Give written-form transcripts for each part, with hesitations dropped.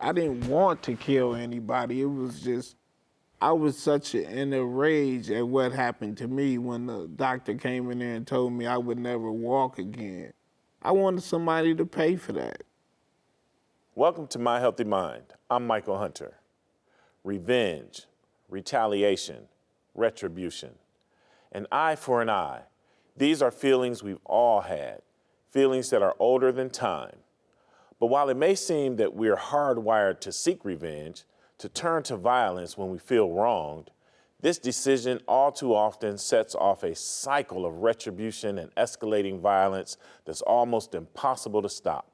I didn't want to kill anybody. It was just, I was such in a rage at what happened to me when the doctor came in there and told me I would never walk again. I wanted somebody to pay for that. Welcome to My Healthy Mind. I'm Michael Hunter. Revenge, retaliation, retribution. An eye for an eye. These are feelings we've all had, feelings that are older than time. But while it may seem that we're hardwired to seek revenge, to turn to violence when we feel wronged, this decision all too often sets off a cycle of retribution and escalating violence that's almost impossible to stop.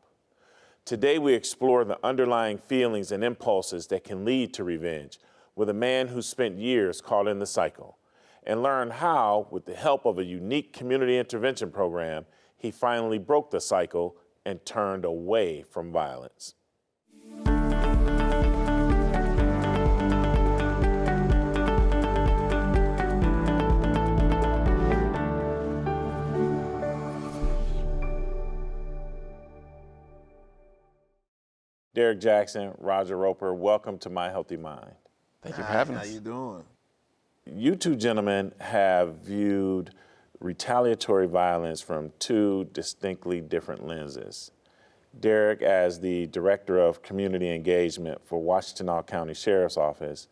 Today we explore the underlying feelings and impulses that can lead to revenge with a man who spent years caught in the cycle, and learn how, with the help of a unique community intervention program, he finally broke the cycle and turned away from violence. Derek Jackson, Roger Roper, welcome to My Healthy Mind. Thank you for having us. How you doing? You two gentlemen have viewed retaliatory violence from two distinctly different lenses. Derek, as the Director of Community Engagement for Washtenaw County Sheriff's Office,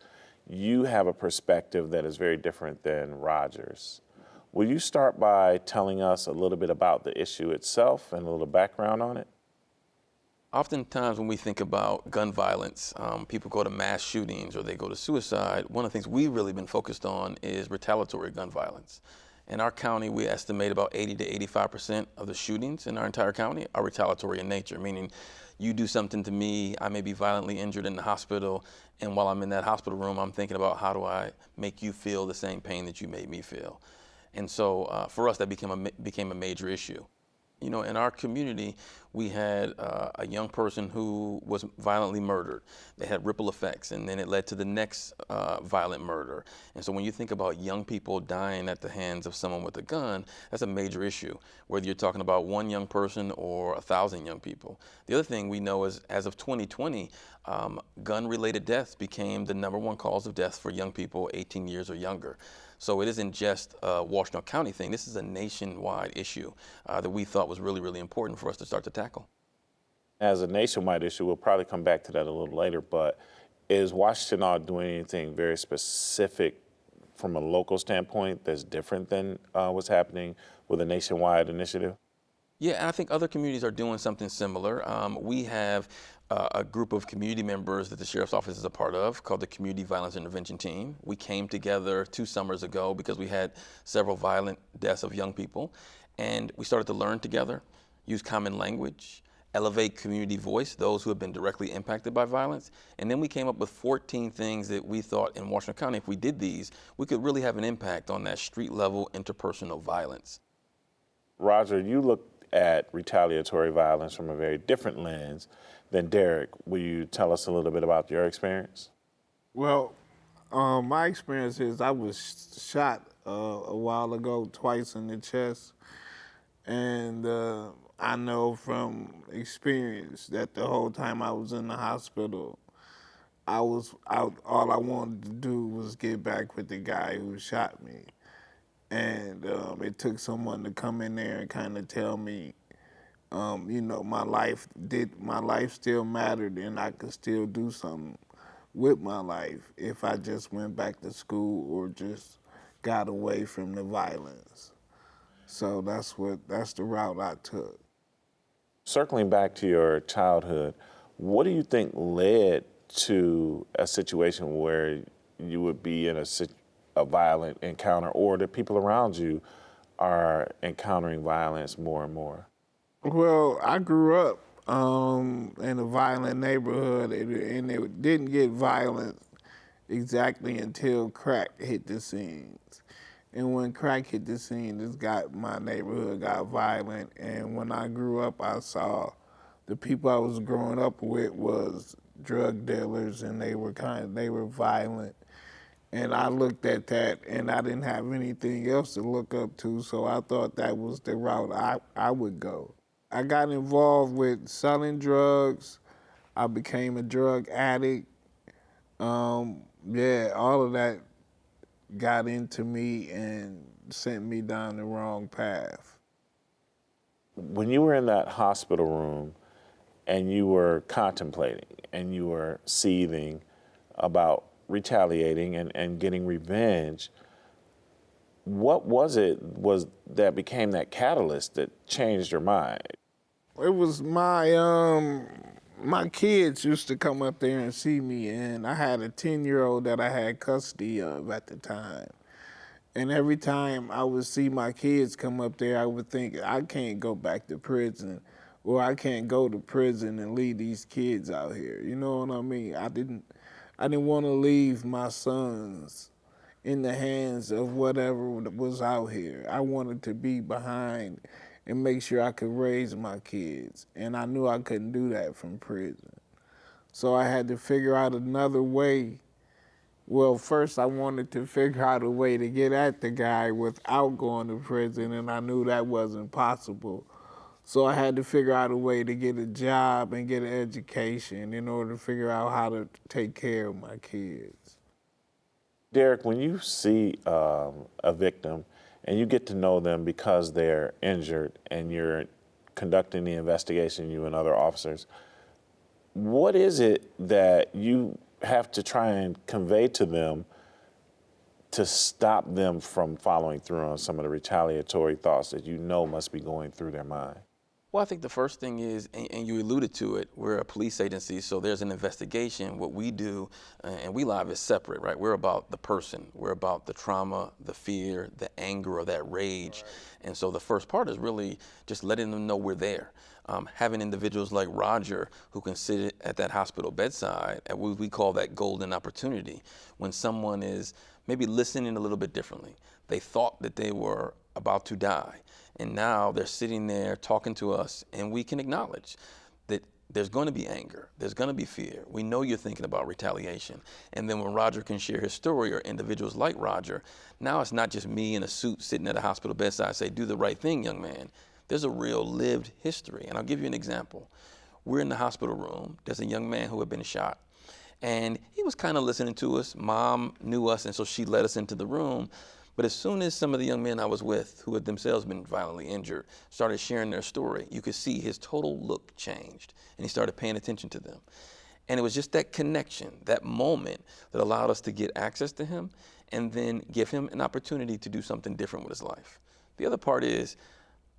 you have a perspective that is very different than Roger's. Will you start by telling us a little bit about the issue itself and a little background on it? Oftentimes when we think about gun violence, people go to mass shootings or they go to suicide. One of the things we've really been focused on is retaliatory gun violence. In our county, we estimate about 80 to 85% of the shootings in our entire county are retaliatory in nature, meaning you do something to me, I may be violently injured in the hospital, and while I'm in that hospital room, I'm thinking about how do I make you feel the same pain that you made me feel. And so for us, that became a major issue. You know, in our community, we had a young person who was violently murdered. They had ripple effects, and then it led to the next violent murder. And so when you think about young people dying at the hands of someone with a gun, that's a major issue, whether you're talking about one young person or 1,000 young people. The other thing we know is, as of 2020, gun-related deaths became the #1 cause of death for young people 18 years or younger. So it isn't just a Washtenaw County thing. This is a nationwide issue that we thought was really, really important for us to start to tackle. As a nationwide issue, we'll probably come back to that a little later, but is Washtenaw doing anything very specific from a local standpoint that's different than what's happening with a nationwide initiative? Yeah, and I think other communities are doing something similar. We have a group of community members that the Sheriff's Office is a part of called the Community Violence Intervention Team. We came together 2 summers ago because we had several violent deaths of young people, and we started to learn together, use common language, elevate community voice, those who have been directly impacted by violence, and then we came up with 14 things that we thought in Washtenaw County, if we did these, we could really have an impact on that street-level interpersonal violence. Roger, you look at retaliatory violence from a very different lens than Derek. Will you tell us a little bit about your experience? Well, my experience is I was shot a while ago, twice in the chest. And I know from experience that the whole time I was in the hospital, all I wanted to do was get back with the guy who shot me. And it took someone to come in there and kind of tell me, you know, my life still mattered and I could still do something with my life if I just went back to school or just got away from the violence. So that's the route I took. Circling back to your childhood, what do you think led to a situation where you would be in a violent encounter, or the people around you are encountering violence more and more? Well, I grew up in a violent neighborhood, and it didn't get violent exactly until crack hit the scenes. And when crack hit the scene, my neighborhood got violent. And when I grew up, I saw the people I was growing up with was drug dealers, and they were violent. And I looked at that, and I didn't have anything else to look up to, so I thought that was the route I would go. I got involved with selling drugs, I became a drug addict. Yeah, all of that got into me and sent me down the wrong path. When you were in that hospital room and you were contemplating and you were seething about retaliating and getting revenge, what was it that became that catalyst that changed your mind? It was my kids used to come up there and see me, and I had a 10-year-old that I had custody of at the time. And every time I would see my kids come up there, I would think, I can't go back to prison, or I can't go to prison and leave these kids out here. You know what I mean? I didn't want to leave my sons in the hands of whatever was out here. I wanted to be behind and make sure I could raise my kids. And I knew I couldn't do that from prison. So I had to figure out another way. Well, first I wanted to figure out a way to get at the guy without going to prison, and I knew that wasn't possible. So I had to figure out a way to get a job and get an education in order to figure out how to take care of my kids. Derek, when you see a victim and you get to know them because they're injured and you're conducting the investigation, you and other officers, what is it that you have to try and convey to them to stop them from following through on some of the retaliatory thoughts that you know must be going through their mind? Well, I think the first thing is, and you alluded to it, we're a police agency, so there's an investigation. What we do, and We Live is separate, right? We're about the person. We're about the trauma, the fear, the anger, or that rage. Right. And so the first part is really just letting them know we're there. Having individuals like Roger who can sit at that hospital bedside, and we call that golden opportunity, when someone is maybe listening a little bit differently. They thought that they were about to die, and now they're sitting there talking to us, and we can acknowledge that there's going to be anger, there's going to be fear. We know you're thinking about retaliation. And then when Roger can share his story, or individuals like Roger, now it's not just me in a suit sitting at a hospital bedside say, do the right thing, young man. There's a real lived history. And I'll give you an example. We're in the hospital room. There's a young man who had been shot, and he was kind of listening to us. Mom knew us, and so she led us into the room. But as soon as some of the young men I was with, who had themselves been violently injured, started sharing their story, you could see his total look changed, and he started paying attention to them. And it was just that connection, that moment, that allowed us to get access to him and then give him an opportunity to do something different with his life. The other part is,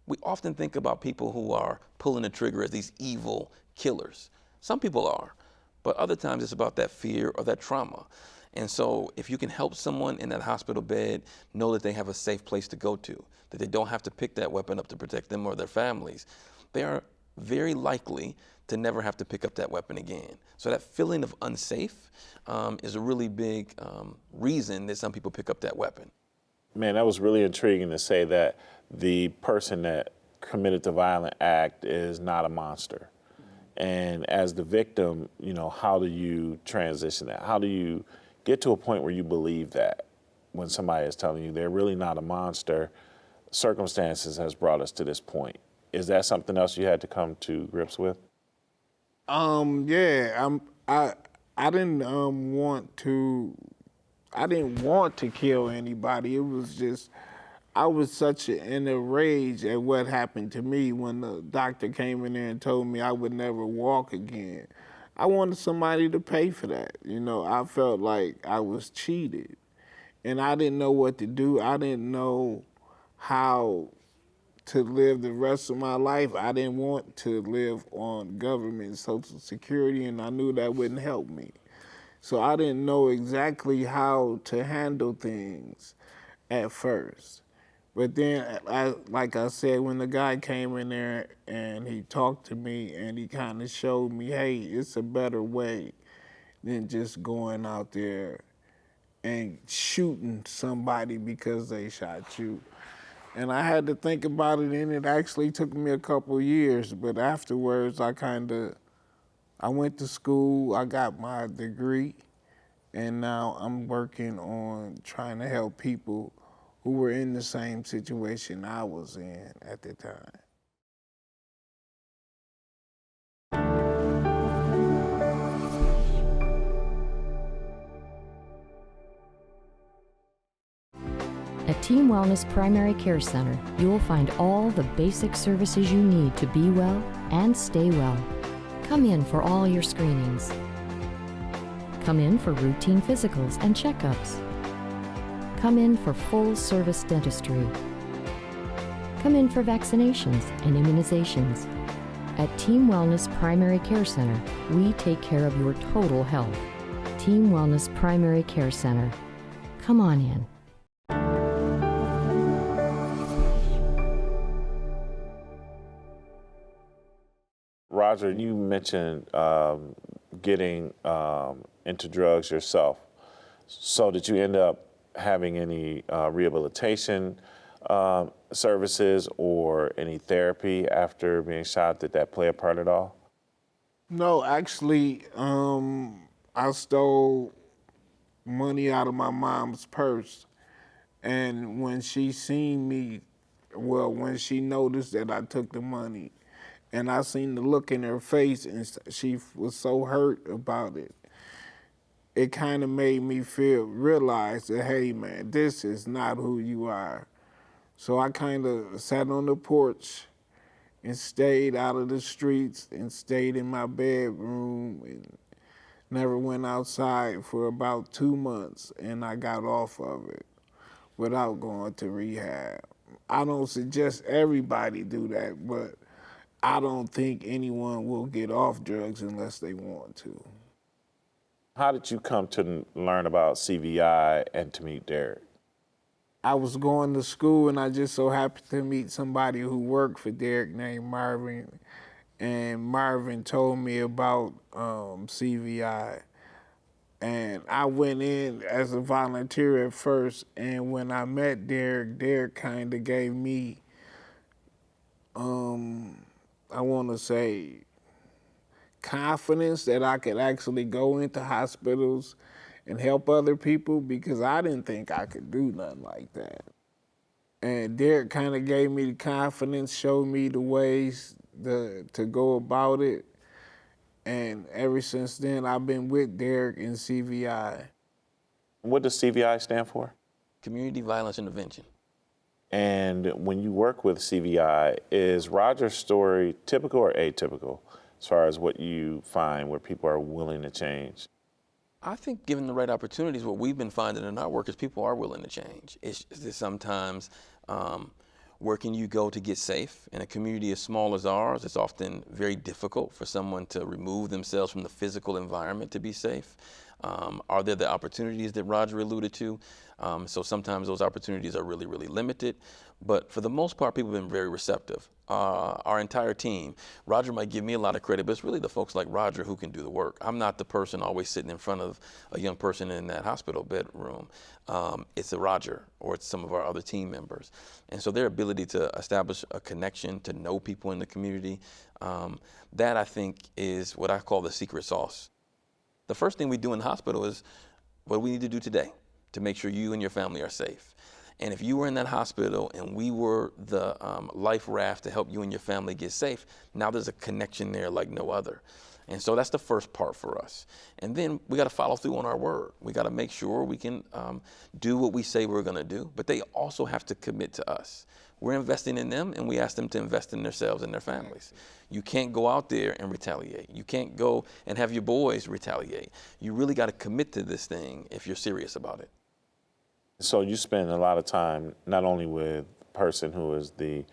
we often think about people who are pulling the trigger as these evil killers. Some people are, but other times it's about that fear or that trauma. And so if you can help someone in that hospital bed know that they have a safe place to go to, that they don't have to pick that weapon up to protect them or their families, they are very likely to never have to pick up that weapon again. So that feeling of unsafe is a really big reason that some people pick up that weapon. Man, that was really intriguing to say that the person that committed the violent act is not a monster. And as the victim, you know, how do you transition that? How do you get to a point where you believe that when somebody is telling you they're really not a monster, circumstances has brought us to this point? Is that something else you had to come to grips with? Yeah, I didn't want to kill anybody. It was just, I was such in a rage at what happened to me when the doctor came in there and told me I would never walk again. I wanted somebody to pay for that. You know, I felt like I was cheated, and I didn't know what to do. I didn't know how to live the rest of my life. I didn't want to live on government Social Security, and I knew that wouldn't help me. So I didn't know exactly how to handle things at first. But then, like I said, when the guy came in there and he talked to me and he kind of showed me, hey, it's a better way than just going out there and shooting somebody because they shot you. And I had to think about it, and it actually took me a couple years. But afterwards, I went to school, I got my degree, and now I'm working on trying to help people who were in the same situation I was in at the time. At Team Wellness Primary Care Center, you will find all the basic services you need to be well and stay well. Come in for all your screenings. Come in for routine physicals and checkups. Come in for full-service dentistry. Come in for vaccinations and immunizations. At Team Wellness Primary Care Center, we take care of your total health. Team Wellness Primary Care Center. Come on in. Roger, you mentioned getting into drugs yourself. So did you end up having any rehabilitation services or any therapy after being shot? Did that play a part at all? No, actually, I stole money out of my mom's purse. And when she seen me, well, when she noticed that I took the money, and I seen the look in her face, and she was so hurt about it, it kind of made me realize that, hey, man, this is not who you are. So I kind of sat on the porch and stayed out of the streets and stayed in my bedroom and never went outside for about 2 months, and I got off of it without going to rehab. I don't suggest everybody do that, but I don't think anyone will get off drugs unless they want to. How did you come to learn about CVI and to meet Derek? I was going to school and I just so happened to meet somebody who worked for Derek named Marvin, and Marvin told me about CVI. And I went in as a volunteer at first, and when I met Derek, Derek kind of gave me, I want to say, confidence that I could actually go into hospitals and help other people, because I didn't think I could do nothing like that. And Derek kind of gave me the confidence, showed me the ways to go about it. And ever since then, I've been with Derek in CVI. What does CVI stand for? Community Violence Intervention. And when you work with CVI, is Roger's story typical or atypical as far as what you find where people are willing to change? I think given the right opportunities, what we've been finding in our work is people are willing to change. It's just sometimes where can you go to get safe? In a community as small as ours, it's often very difficult for someone to remove themselves from the physical environment to be safe. Are there the opportunities that Roger alluded to? So sometimes those opportunities are really, really limited. But for the most part, people have been very receptive. Our entire team, Roger might give me a lot of credit, but it's really the folks like Roger who can do the work. I'm not the person always sitting in front of a young person in that hospital bedroom. It's a Roger or it's some of our other team members. And so their ability to establish a connection, to know people in the community, that I think is what I call the secret sauce. The first thing we do in the hospital is what we need to do today to make sure you and your family are safe. And if you were in that hospital and we were the life raft to help you and your family get safe, now there's a connection there like no other. And so that's the first part for us. And then we got to follow through on our word. We got to make sure we can do what we say we're going to do, but they also have to commit to us. We're investing in them, and we ask them to invest in themselves and their families. You can't go out there and retaliate. You can't go and have your boys retaliate. You really got to commit to this thing if you're serious about it. So you spend a lot of time not only with the person who is the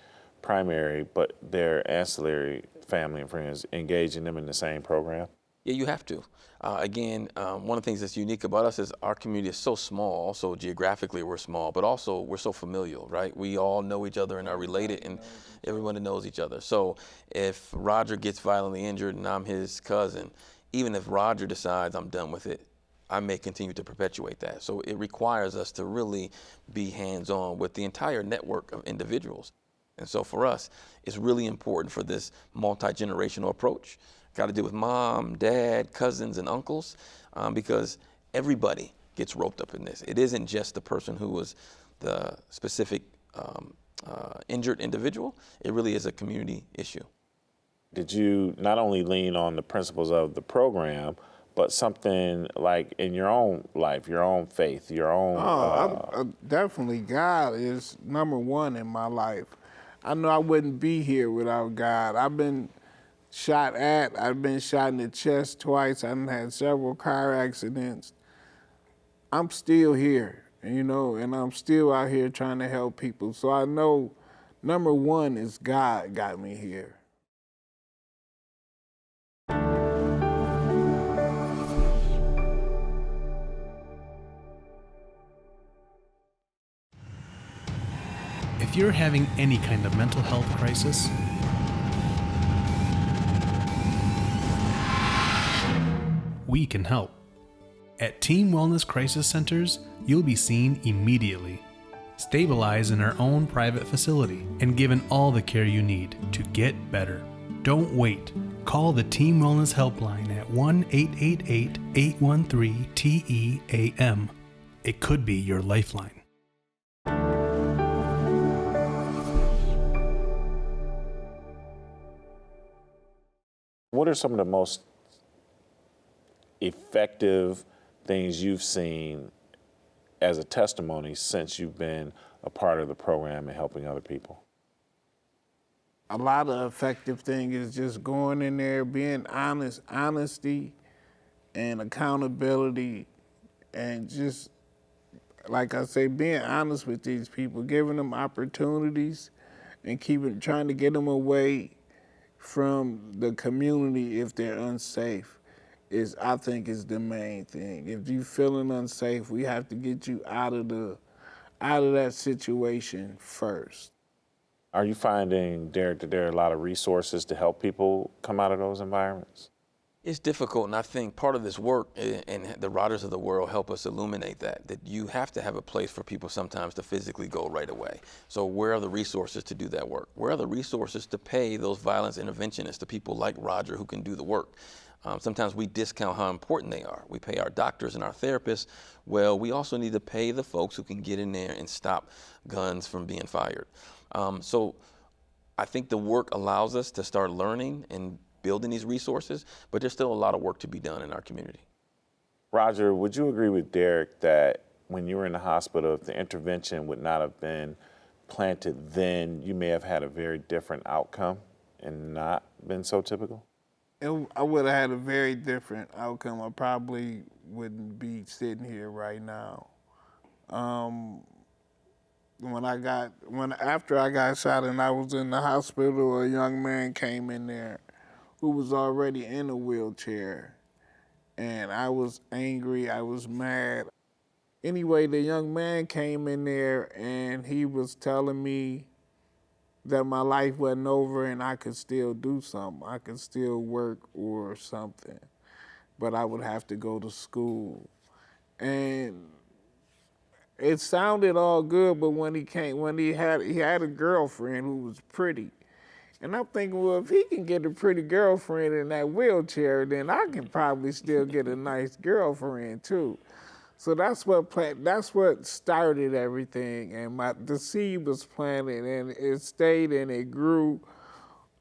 primary, but their ancillary family and friends, engaging them in the same program? Yeah, you have to. Again, one of the things that's unique about us is our community is so small, so geographically we're small, but also we're so familial, right? We all know each other and are related, and everyone knows each other. So if Roger gets violently injured and I'm his cousin, even if Roger decides I'm done with it, I may continue to perpetuate that. So it requires us to really be hands-on with the entire network of individuals. And so for us, it's really important for this multi-generational approach. Got to do with mom, dad, cousins, and uncles, because everybody gets roped up in this. It isn't just the person who was the specific injured individual. It really is a community issue. Did you not only lean on the principles of the program, but something like in your own life, your own faith, your own. Definitely God is number one in my life. I know I wouldn't be here without God. I've been shot at, I've been shot in the chest twice, I've had several car accidents. I'm still here, and I'm still out here trying to help people. So I know number one is God got me here. If you're having any kind of mental health crisis, we can help. At Team Wellness Crisis Centers, you'll be seen immediately, stabilized in our own private facility, and given all the care you need to get better. Don't wait. Call the Team Wellness Helpline at 1-888-813-TEAM. It could be your lifeline. What are some of the most effective things you've seen as a testimony since you've been a part of the program and helping other people? A lot of effective thing is just going in there, being honest, honesty and accountability, and just, like I say, being honest with these people, giving them opportunities and trying to get them away from the community if they're unsafe. I think is the main thing. If you're feeling unsafe, we have to get you out of that situation first. Are you finding, Derek, that there are a lot of resources to help people come out of those environments? It's difficult, and I think part of this work and the Riders of the World help us illuminate that you have to have a place for people sometimes to physically go right away. So where are the resources to do that work? Where are the resources to pay those violence interventionists, the people like Roger who can do the work? Sometimes we discount how important they are. We pay our doctors and our therapists. Well, we also need to pay the folks who can get in there and stop guns from being fired. So I think the work allows us to start learning and building these resources, but there's still a lot of work to be done in our community. Roger, would you agree with Derek that when you were in the hospital, if the intervention would not have been planted then, you may have had a very different outcome and not been so typical? I would have had a very different outcome. I probably wouldn't be sitting here right now. After I got shot and I was in the hospital, a young man came in there who was already in a wheelchair. And I was angry, I was mad. Anyway, the young man came in there and he was telling me that my life wasn't over and I could still do something. I could still work or something, but I would have to go to school. And it sounded all good, but when he had a girlfriend who was pretty. And I'm thinking, well, if he can get a pretty girlfriend in that wheelchair, then I can probably still get a nice girlfriend too. So that's what started everything, and the seed was planted, and it stayed and it grew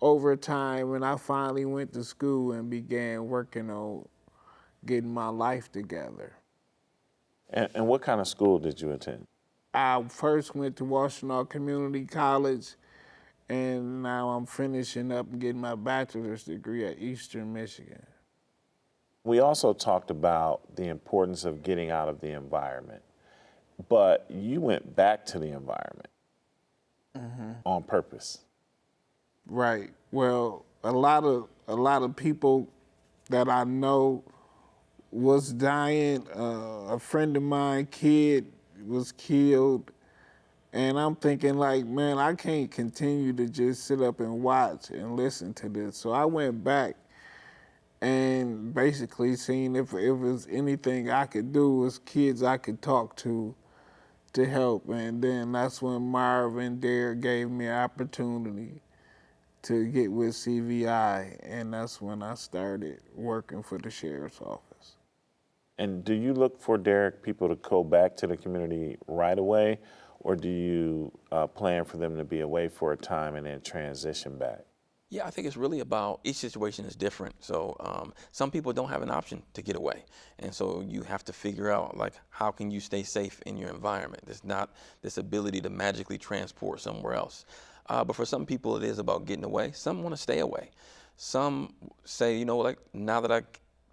over time. When I finally went to school and began working on getting my life together. And what kind of school did you attend? I first went to Washtenaw Community College, and now I'm finishing up and getting my bachelor's degree at Eastern Michigan. We also talked about the importance of getting out of the environment, but you went back to the environment on purpose. Right. Well, a lot of people that I know was dying. A friend of mine, kid, was killed. And I'm thinking like, man, I can't continue to just sit up and watch and listen to this. So I went back and basically seen if it was anything I could do, was kids I could talk to help. And then that's when Marv and Derek gave me an opportunity to get with CVI, and that's when I started working for the sheriff's office. And do you look for, Derek, people to go back to the community right away, or do you plan for them to be away for a time and then transition back? Yeah, I think it's really about each situation is different. So some people don't have an option to get away. And so you have to figure out, like, how can you stay safe in your environment? There's not this ability to magically transport somewhere else. But for some people, it is about getting away. Some want to stay away. Some say, you know, like, now that I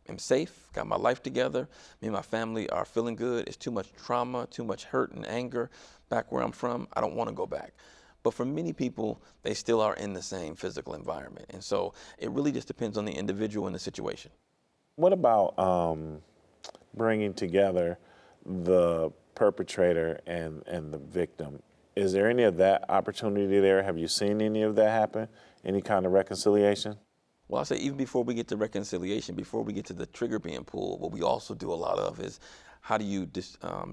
am safe, got my life together, me and my family are feeling good, it's too much trauma, too much hurt and anger back where I'm from, I don't want to go back. But for many people, they still are in the same physical environment. And so it really just depends on the individual and the situation. What about bringing together the perpetrator and the victim? Is there any of that opportunity there? Have you seen any of that happen? Any kind of reconciliation? Well, I say even before we get to reconciliation, before we get to the trigger being pulled, what we also do a lot of is how do you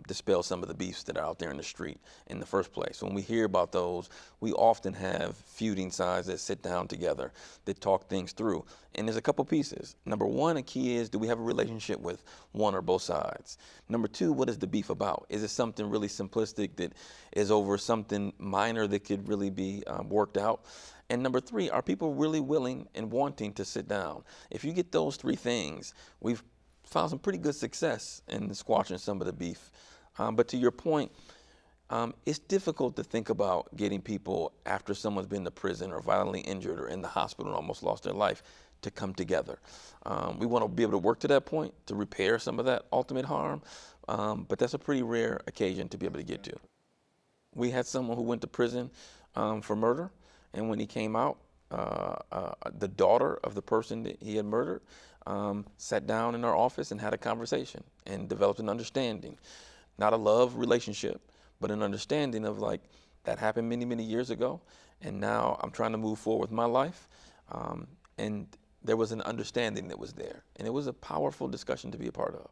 dispel some of the beefs that are out there in the street in the first place? When we hear about those, we often have feuding sides that sit down together, that talk things through. And there's a couple pieces. Number one, a key is, do we have a relationship with one or both sides? Number two, what is the beef about? Is it something really simplistic that is over something minor that could really be worked out? And number three, are people really willing and wanting to sit down? If you get those three things, we've found some pretty good success in squashing some of the beef. But to your point, it's difficult to think about getting people after someone's been to prison or violently injured or in the hospital and almost lost their life to come together. We want to be able to work to that point to repair some of that ultimate harm, but that's a pretty rare occasion to be able to get to. We had someone who went to prison for murder, and when he came out, the daughter of the person that he had murdered sat down in our office and had a conversation and developed an understanding. Not a love relationship, but an understanding of, like, that happened many, many years ago, and now I'm trying to move forward with my life. And there was an understanding that was there, and it was a powerful discussion to be a part of.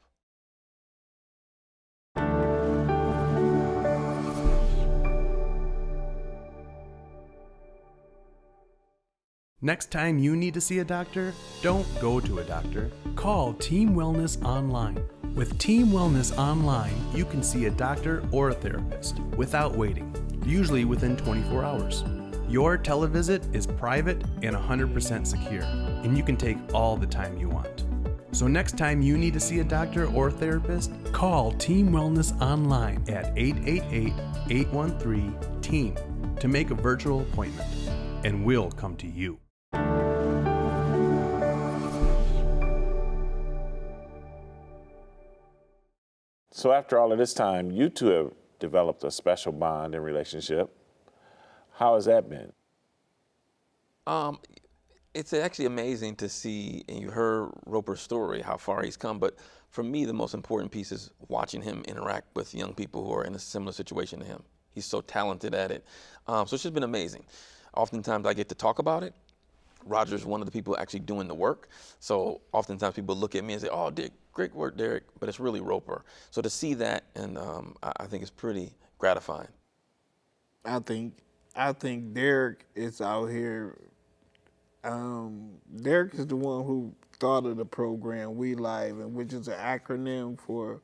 Next time you need to see a doctor, don't go to a doctor. Call Team Wellness Online. With Team Wellness Online, you can see a doctor or a therapist without waiting, usually within 24 hours. Your televisit is private and 100% secure, and you can take all the time you want. So next time you need to see a doctor or therapist, call Team Wellness Online at 888-813-TEAM to make a virtual appointment, and we'll come to you. So after all of this time, you two have developed a special bond and relationship. How has that been? It's actually amazing to see, and you heard Roper's story, how far he's come. But for me, the most important piece is watching him interact with young people who are in a similar situation to him. He's so talented at it. So it's just been amazing. Oftentimes I get to talk about it. Roger's one of the people actually doing the work. So oftentimes people look at me and say, "Oh, Dick, great work, Derek," but it's really Roper. So to see that, and I think it's pretty gratifying. I think Derek is out here. Derek is the one who thought of the program We Live, and which is an acronym for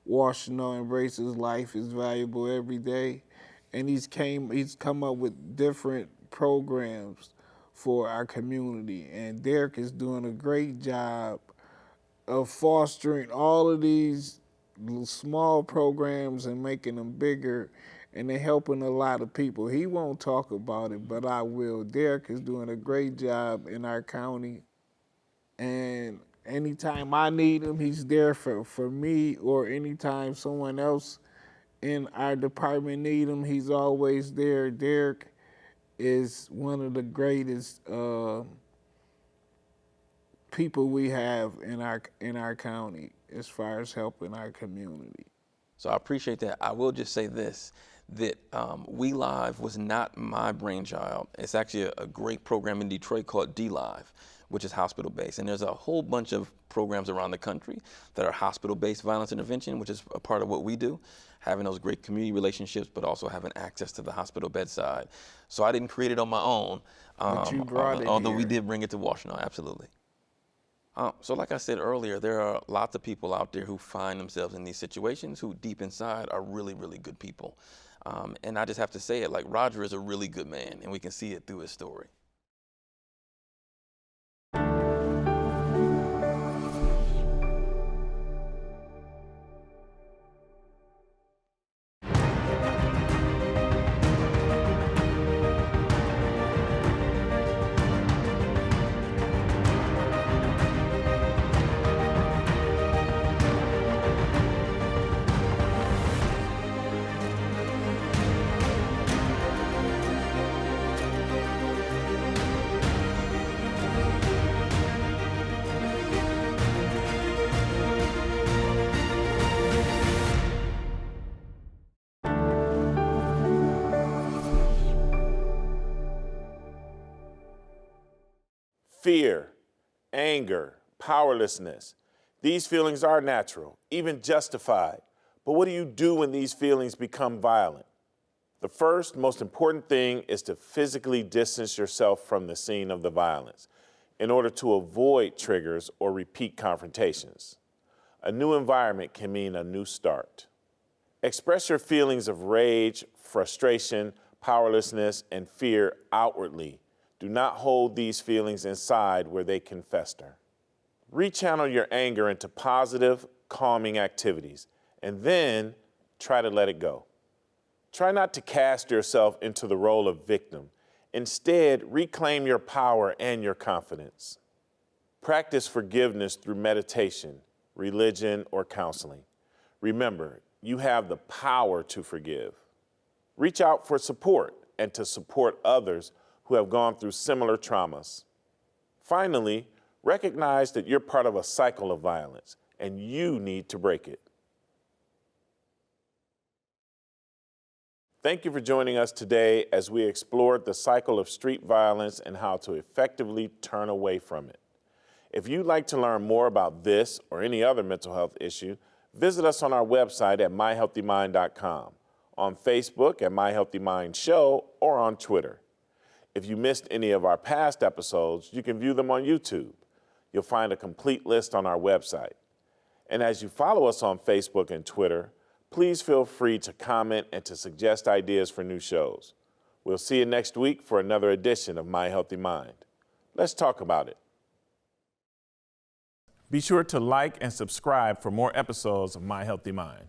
Washington Embraces Life is Valuable Every Day. And he's come up with different programs for our community. And Derek is doing a great job of fostering all of these small programs and making them bigger, and they're helping a lot of people. He won't talk about it, but I will. Derek is doing a great job in our county, and anytime I need him, he's there for me, or anytime someone else in our department need him, he's always there. Derek is one of the greatest people we have in our county as far as helping our community. So I appreciate that. I will just say this, that We Live was not my brainchild. It's actually a great program in Detroit called D-Live, which is hospital-based. And there's a whole bunch of programs around the country that are hospital-based violence intervention, which is a part of what we do, having those great community relationships, but also having access to the hospital bedside. So I didn't create it on my own, But you brought it although here. we did bring it to Washington, absolutely. So like I said earlier, there are lots of people out there who find themselves in these situations who deep inside are really, really good people. And I just have to say it, like, Roger is a really good man, and we can see it through his story. Fear, anger, powerlessness. These feelings are natural, even justified. But what do you do when these feelings become violent? The first, most important thing is to physically distance yourself from the scene of the violence in order to avoid triggers or repeat confrontations. A new environment can mean a new start. Express your feelings of rage, frustration, powerlessness, and fear outwardly. Do not hold these feelings inside where they can fester. Rechannel your anger into positive, calming activities, and then try to let it go. Try not to cast yourself into the role of victim. Instead, reclaim your power and your confidence. Practice forgiveness through meditation, religion, or counseling. Remember, you have the power to forgive. Reach out for support and to support others who have gone through similar traumas. Finally, recognize that you're part of a cycle of violence and you need to break it. Thank you for joining us today as we explored the cycle of street violence and how to effectively turn away from it. If you'd like to learn more about this or any other mental health issue, visit us on our website at myhealthymind.com, on Facebook at My Healthy Mind Show, or on Twitter. If you missed any of our past episodes, you can view them on YouTube. You'll find a complete list on our website. And as you follow us on Facebook and Twitter, please feel free to comment and to suggest ideas for new shows. We'll see you next week for another edition of My Healthy Mind. Let's talk about it. Be sure to like and subscribe for more episodes of My Healthy Mind.